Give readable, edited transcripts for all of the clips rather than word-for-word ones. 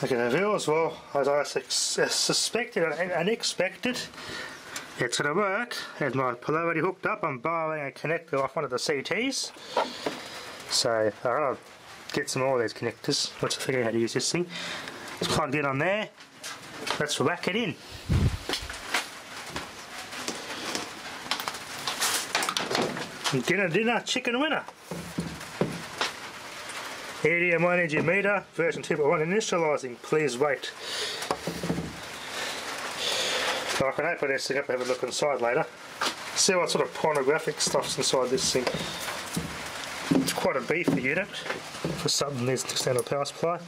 Okay, the viewers, well, as I suspected and expected, it's going to work. There's my polarity hooked up. I'm borrowing a connector off one of the CTs. So I'll get some more of these connectors. Once I figure out how to use this thing. It's plugged in on there. Let's whack it in. Dinner, chicken winner. EDMI energy meter, version 2.1 initializing, please wait. So I can open this thing up and have a look inside later. See what sort of pornographic stuff's inside this thing. It's quite a beefy unit for something that needs an external power supply.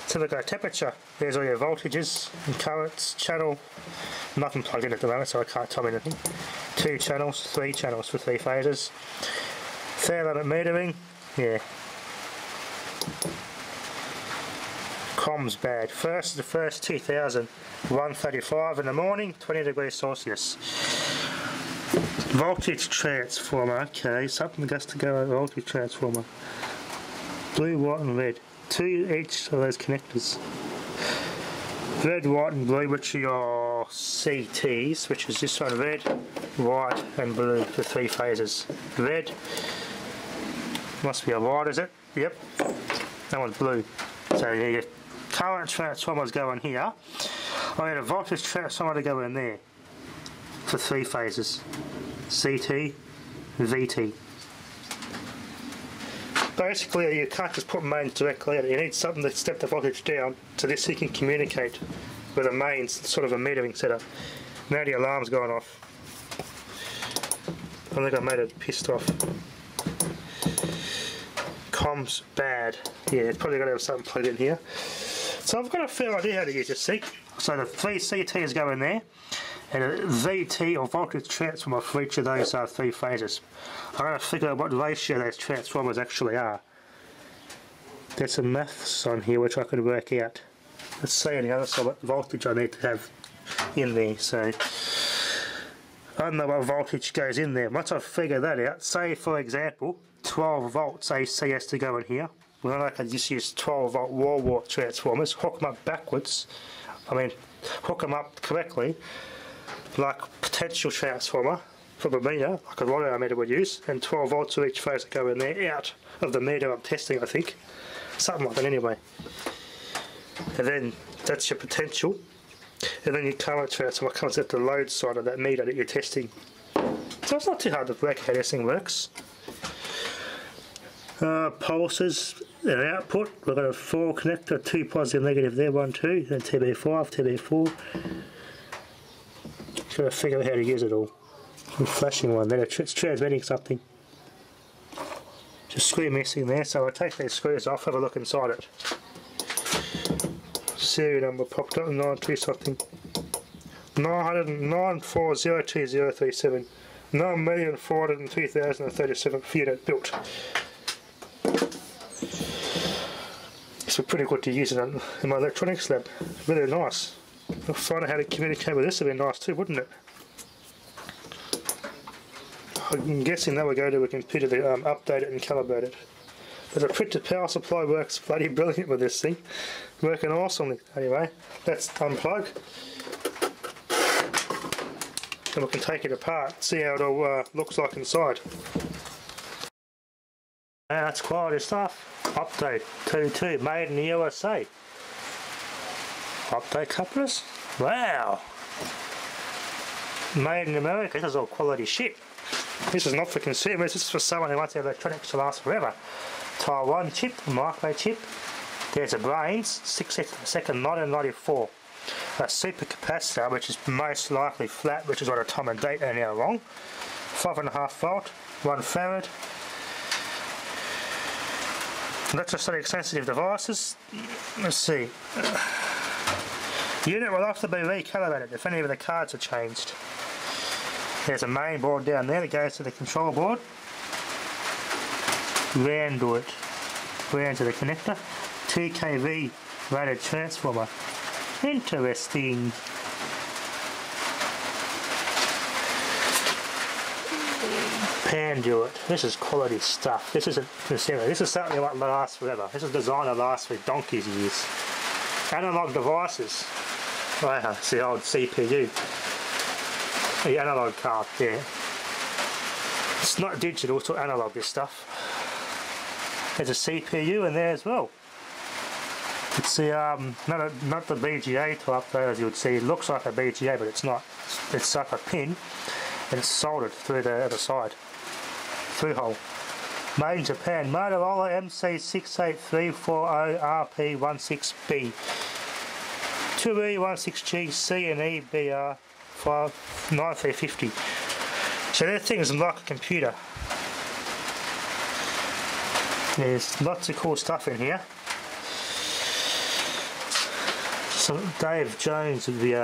So we've got temperature, there's all your voltages and currents, channel, nothing plugged in at the moment so I can't tell me anything. 2 channels, 3 channels for 3 phases. Fair limit metering, yeah. Comms bad. First, the first 2000, 135 in the morning, 20 degrees Celsius. Voltage transformer, okay, something has to go over voltage transformer. Blue, white and red. 2 each of those connectors. Red, white and blue, which are your CTs, which is this one, red, white and blue for 3 phases. Red, must be a white, is it? Yep. That one's blue. So yeah, your current transformers go in here. I had a voltage transformer to go in there for 3 phases. CT, VT. Basically you can't just put mains directly in. You need something to step the voltage down so this you can communicate with a mains, sort of a metering setup. Now the alarm's going off. I think I made it pissed off. Comms bad. Yeah, it's probably got to have something plugged in here. So I've got a fair idea how to use this thing. So the 3 CTs go in there, and a VT or voltage transformer for each of those 3 phases. I've got to figure out what ratio those transformers actually are. There's some maths on here which I could work out. Let's see on the other side what voltage I need to have in there. So I don't know what voltage goes in there. Once I figure that out, say for example 12 volts AC has to go in here. Well, I can just use 12 volt wall wart transformers, hook them up backwards, hook them up correctly, like potential transformer from a meter, like a radio meter would use, and 12 volts of each phase that go in there, out of the meter I'm testing, I think. Something like that anyway. And then that's your potential, and then your current transformer comes at the load side of that meter that you're testing. So it's not too hard to work how this thing works. Pulses and output, we've got a 4 connector, 2 positive, negative there, 1, 2, then TB5, TB4. Just got to figure out how to use it all. I'm flashing one there, it's transmitting something. Just screw missing there, so I'll take these screws off, have a look inside it. Serial number popped up, 92 something. 904,02037. 9,402,037 unit built. It's pretty good to use it in my electronics lab. Really nice. I'll find out how to communicate with this would be nice too, wouldn't it? I'm guessing that would go to a computer to update it and calibrate it. But the printed power supply works bloody brilliant with this thing. Working awesomely. Anyway, let's unplug. And we can take it apart, see how it all looks like inside. Yeah, that's quality stuff. Update 2.2, made in the USA. Update couplers? Wow! Made in America, this is all quality shit. This is not for consumers, this is for someone who wants their electronics to last forever. Taiwan chip, micro chip. There's a brains, 6 seconds per second, 1994. A super capacitor, which is most likely flat, which is what a time and date are now wrong. 5.5 volt, 1 farad. Electrostatic sensitive devices. Let's see. The unit will have to be recalibrated if any of the cards are changed. There's a main board down there that goes to the control board. Round to the connector. 2 kV rated transformer. Interesting. Panduit. This is quality stuff. This isn't consumer. This is something that won't last forever. This is designed to last for donkey's years. analog devices. Wow, it's the old CPU. The analog card, yeah. It's not digital, it's all analog, this stuff. There's a CPU in there as well. It's the not the BGA type though, as you would see. It looks like a BGA, but it's not. It's like a pin, and it's soldered through the other side, through hole. Made in Japan. Motorola MC68340RP16B 2E16G C and E BR 9350. So that thing is like a computer. There's lots of cool stuff in here. So Dave Jones would be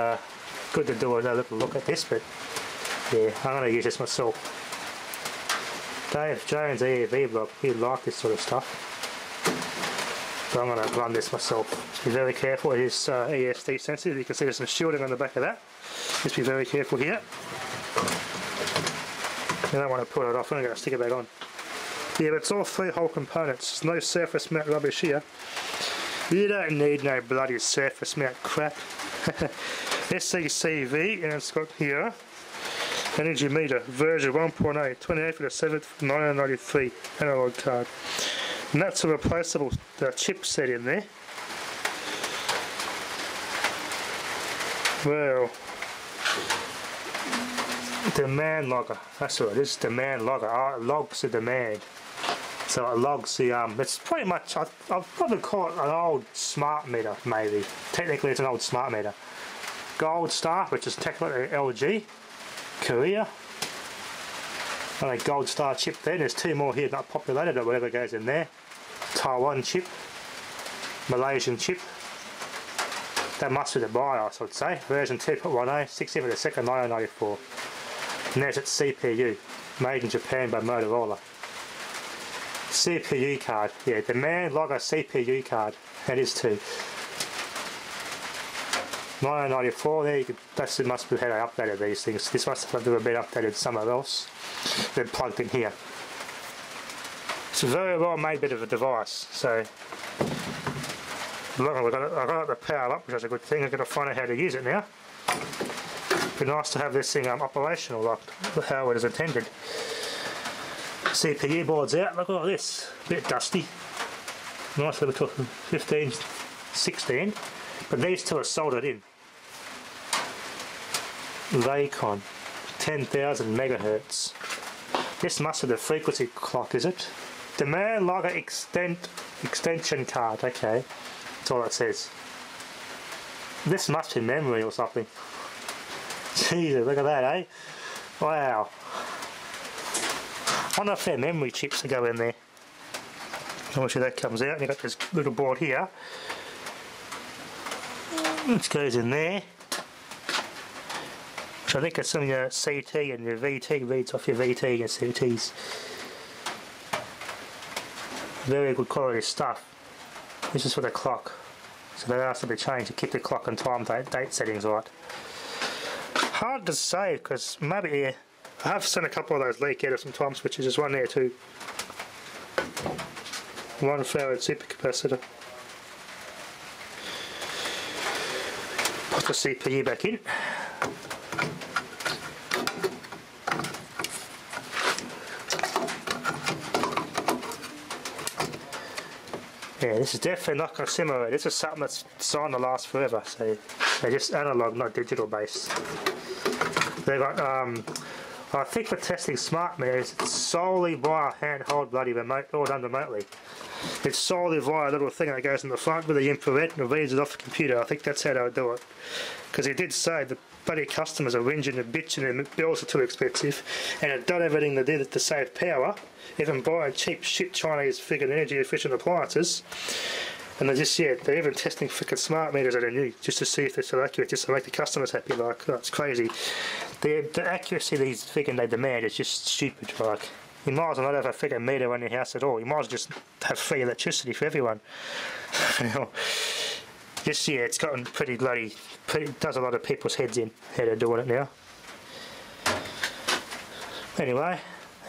good to do another little look at this, but yeah, I'm going to use this myself. Dave Jones EEV blog, he'd like this sort of stuff, but I'm going to run this myself. Just be very careful, it is ESD sensitive. You can see there's some shielding on the back of that. Just be very careful here. You don't want to put it off, I'm going to stick it back on. Yeah, but it's all 3-hole components, there's no surface mount rubbish here. You don't need no bloody surface mount crap. SCCV, and it's got here energy meter version 1.8, 28th of the 7th, 1993 analog card. And that's a replaceable chipset in there. Well, demand logger, that's what it is, demand logger. It logs the demand. So it logs the, it's pretty much, I'll probably call it an old smart meter, maybe. Technically it's an old smart meter. Gold Star, which is technically LG, Korea. And a Gold Star chip there, there's 2 more here not populated or whatever goes in there. Taiwan chip, Malaysian chip. That must be the BIOS, I'd say. Version 2.10, 16th of the 2nd, 1994. And there's its CPU, made in Japan by Motorola. CPU card, yeah, demand logger CPU card, that is too. 1994, there you could, that's it, must be how they updated these things. This must have been updated somewhere else. They're plugged in here. It's a very well made bit of a device, so I got it to power up, which is a good thing. I've got to find out how to use it now. It'd be nice to have this thing operational like how it is intended. CPU board's out, look at all this, a bit dusty. Nice little 15, 16, but these two are soldered in. Raycon, 10,000 megahertz. This must be the frequency clock, is it? Demand logger extension card, okay, that's all it says. This must be memory or something. Jesus, look at that, eh? Wow. I wonder if they're memory chips that go in there. Obviously that comes out, and you've got this little board here. Which goes in there. Which I think it's some of your CT and your VT reads off your VT and CTs. Very good quality stuff. This is for the clock. So that has to be changed to keep the clock and time date settings right. Hard to say, because maybe I have seen a couple of those leak out of some time switches. There's one there too. 1 farad supercapacitor. Put the CPU back in. Yeah, this is definitely not going to simulate. This is something that's designed to last forever. So they're just analog, not digital based. They've got I think for testing smart meters, it's solely via handheld bloody remote, all done remotely. It's solely via a little thing that goes in the front with the infrared and reads it off the computer. I think that's how they'll do it. Because he did say the bloody customers are whinging and bitching and the bills are too expensive, and have done everything they did to save power, even buying cheap shit Chinese friggin' energy efficient appliances. And they're just, yeah, they're even testing frickin' smart meters that are new, just to see if they're still accurate, just to make the customers happy. Like, that's crazy. The accuracy these friggin' they demand is just stupid. Like, you might as well not have a friggin' meter on your house at all. You might as well just have free electricity for everyone. You know, just, yeah, it's gotten pretty bloody, does a lot of people's heads in how they're doing it now. Anyway,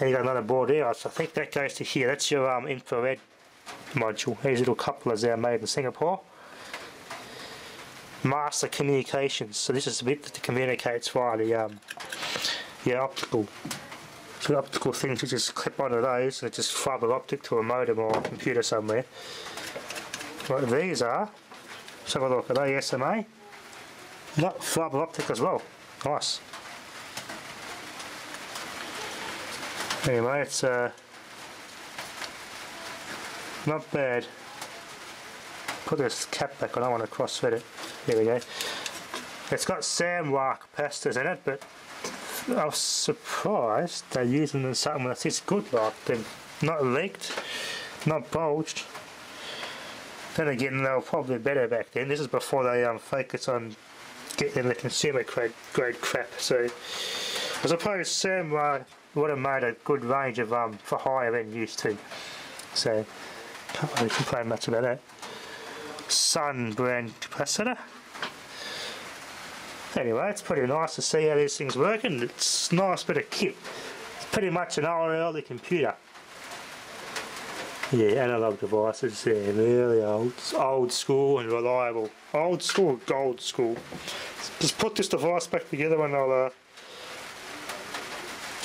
and you got another board here. So I think that goes to here. That's your infrared module. These little couplers there made in Singapore. master communications. So this is the bit that communicates via the optical. So the optical things you just clip onto those and it's just fibre optic to a modem or a computer somewhere. What these are, let's have a look, are they SMA? Not fibre optic as well. Nice. Anyway, it's not bad. Put this cap back on, I want to cross-thread it. There we go. It's got SAMWA capacitors in it, but I was surprised they're using something that's this good, like they're not leaked, not bulged. Then again, they were probably better back then. This is before they focus on getting the consumer grade crap. So I suppose SAMWA would have made a good range of for higher end use too. So can't really complain much about that. Sun brand capacitor. Anyway, it's pretty nice to see how these things work, and it's a nice bit of kit. It's pretty much an early computer. Yeah, analog devices, yeah, really old school and reliable. Old school, gold school. Just put this device back together and I'll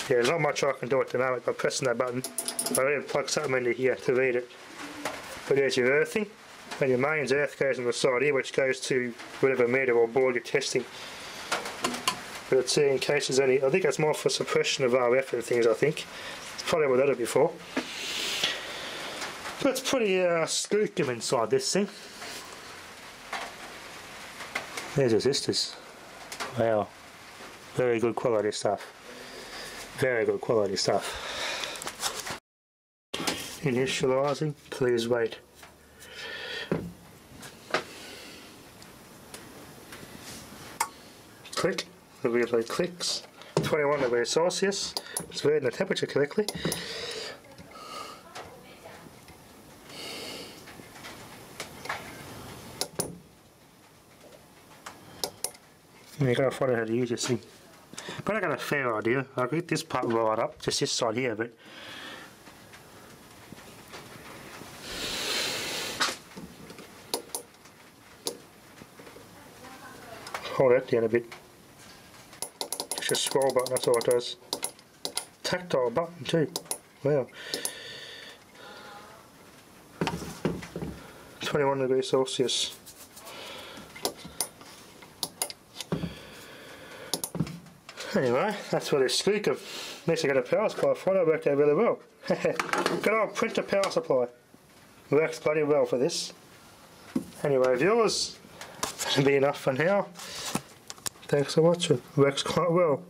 yeah, there's not much I can do at the moment by pressing that button. I need to plug something into here to read it. But there's your earthing, and your mains earth goes on the side here, which goes to whatever meter or board you're testing. But it's in case there's any, I think that's more for suppression of RF and things, I think. It's probably what that'll be for. But it's pretty skookum inside this thing. There's resistors. Wow. Very good quality stuff. Very good quality stuff. Initializing, please wait. Click, the relay clicks. 21 degrees Celsius. It's reading the temperature correctly. You've got to find out how to use this thing. But I got a fair idea. I'll get this part right up, just this side here, but hold that down a bit. Just a scroll button, that's all it does. Tactile button too. Wow. 21 degrees Celsius. Anyway, that's what it's skookum. At least I got a power supply for it, it worked out really well. Good old printer power supply. Works bloody well for this. Anyway, viewers, that'll be enough for now. Thanks for watching. Works quite well.